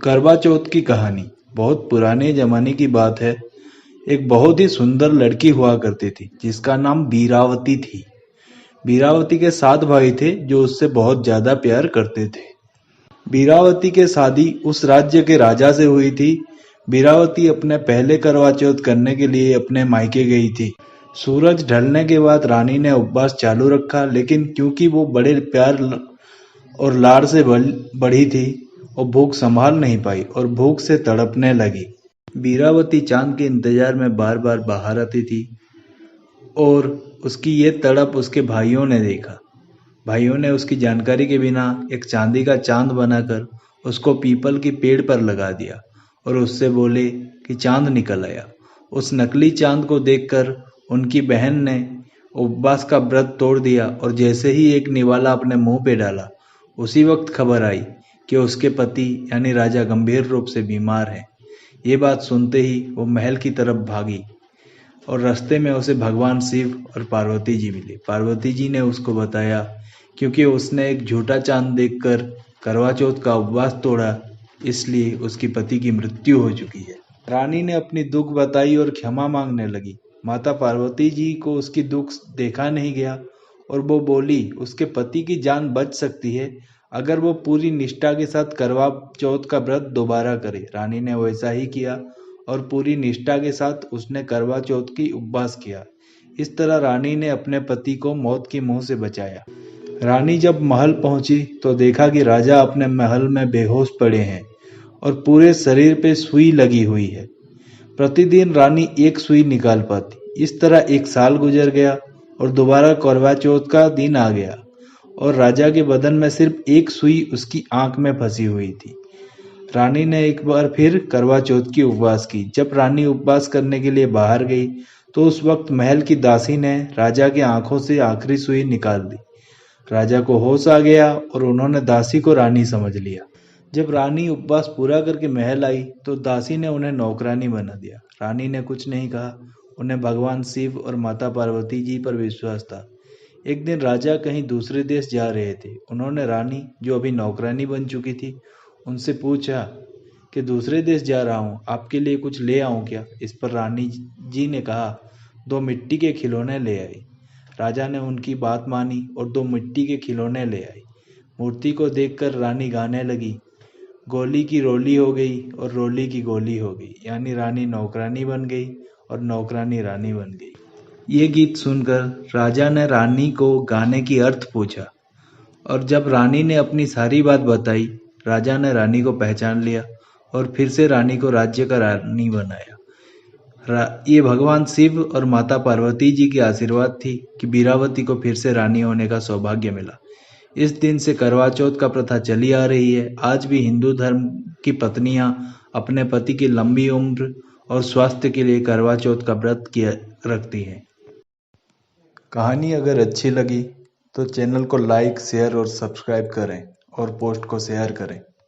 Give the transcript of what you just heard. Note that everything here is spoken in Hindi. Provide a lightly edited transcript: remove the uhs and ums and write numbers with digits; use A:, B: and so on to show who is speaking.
A: करवा चौथ की कहानी बहुत पुराने जमाने की बात है। एक बहुत ही सुंदर लड़की हुआ करती थी जिसका नाम बीरावती थी। बीरावती के 7 भाई थे जो उससे बहुत ज्यादा प्यार करते थे। बीरावती के शादी उस राज्य के राजा से हुई थी। बीरावती अपने पहले करवा चौथ करने के लिए अपने मायके गई थी। सूरज ढलने के बाद रानी ने उपवास चालू रखा, लेकिन क्योंकि वो बड़े प्यार और लाड़ से बढ़ी थी और भूख संभाल नहीं पाई और भूख से तड़पने लगी। बीरावती चांद के इंतजार में बार बार बाहर आती थी और उसकी ये तड़प उसके भाइयों ने देखा। भाइयों ने उसकी जानकारी के बिना एक चांदी का चांद बनाकर उसको पीपल की पेड़ पर लगा दिया और उससे बोले कि चांद निकल आया। उस नकली चांद को देखकर उनकी बहन ने उपवास का व्रत तोड़ दिया और जैसे ही एक निवाला अपने मुंह पे डाला, उसी वक्त खबर आई कि उसके पति यानी राजा गंभीर रूप से बीमार है। ये बात सुनते ही वो महल की तरफ भागी और रास्ते में उसे भगवान शिव और पार्वती जी मिले। पार्वती जी ने उसको बताया क्योंकि उसने एक झूठा चांद देखकर करवा चौथ का उपवास तोड़ा, इसलिए उसकी पति की मृत्यु हो चुकी है। रानी ने अपनी दुख बताई और क्षमा मांगने लगी। माता पार्वती जी को उसकी दुख देखा नहीं गया और वो बोली उसके पति की जान बच सकती है अगर वो पूरी निष्ठा के साथ करवा चौथ का व्रत दोबारा करे। रानी ने वैसा ही किया और पूरी निष्ठा के साथ उसने करवा चौथ की उपवास किया। इस तरह रानी ने अपने पति को मौत के मुंह से बचाया। रानी जब महल पहुंची तो देखा कि राजा अपने महल में बेहोश पड़े हैं और पूरे शरीर पे सुई लगी हुई है। प्रतिदिन रानी एक सुई निकाल पाती। इस तरह 1 साल गुजर गया और दोबारा करवा चौथ का दिन आ गया और राजा के बदन में सिर्फ एक सुई उसकी आंख में फंसी हुई थी। रानी ने एक बार फिर करवा चौथ की उपवास की। जब रानी उपवास करने के लिए बाहर गई तो उस वक्त महल की दासी ने राजा की आंखों से आखिरी सुई निकाल दी। राजा को होश आ गया और उन्होंने दासी को रानी समझ लिया। जब रानी उपवास पूरा करके महल आई तो दासी ने उन्हें नौकरानी बना दिया। रानी ने कुछ नहीं कहा। उन्हें भगवान शिव और माता पार्वती जी पर विश्वास था। एक दिन राजा कहीं दूसरे देश जा रहे थे। उन्होंने रानी, जो अभी नौकरानी बन चुकी थी, उनसे पूछा कि दूसरे देश जा रहा हूँ, आपके लिए कुछ ले आऊँ क्या? इस पर रानी जी ने कहा 2 मिट्टी के खिलौने ले आई। राजा ने उनकी बात मानी और 2 मिट्टी के खिलौने ले आई। मूर्ति को देखकर रानी गाने लगी, गोली की रोली हो गई और रोली की गोली हो गई, यानी रानी नौकरानी बन गई और नौकरानी रानी बन गई। ये गीत सुनकर राजा ने रानी को गाने की अर्थ पूछा और जब रानी ने अपनी सारी बात बताई, राजा ने रानी को पहचान लिया और फिर से रानी को राज्य का रानी बनाया। ये भगवान शिव और माता पार्वती जी की आशीर्वाद थी कि बीरावती को फिर से रानी होने का सौभाग्य मिला। इस दिन से करवा चौथ का प्रथा चली आ रही है। आज भी हिंदू धर्म की पत्नियां अपने पति की लंबी उम्र और स्वास्थ्य के लिए करवा चौथ का व्रत किया रखती हैं। कहानी अगर अच्छी लगी तो चैनल को लाइक, शेयर और सब्सक्राइब करें और पोस्ट को शेयर करें।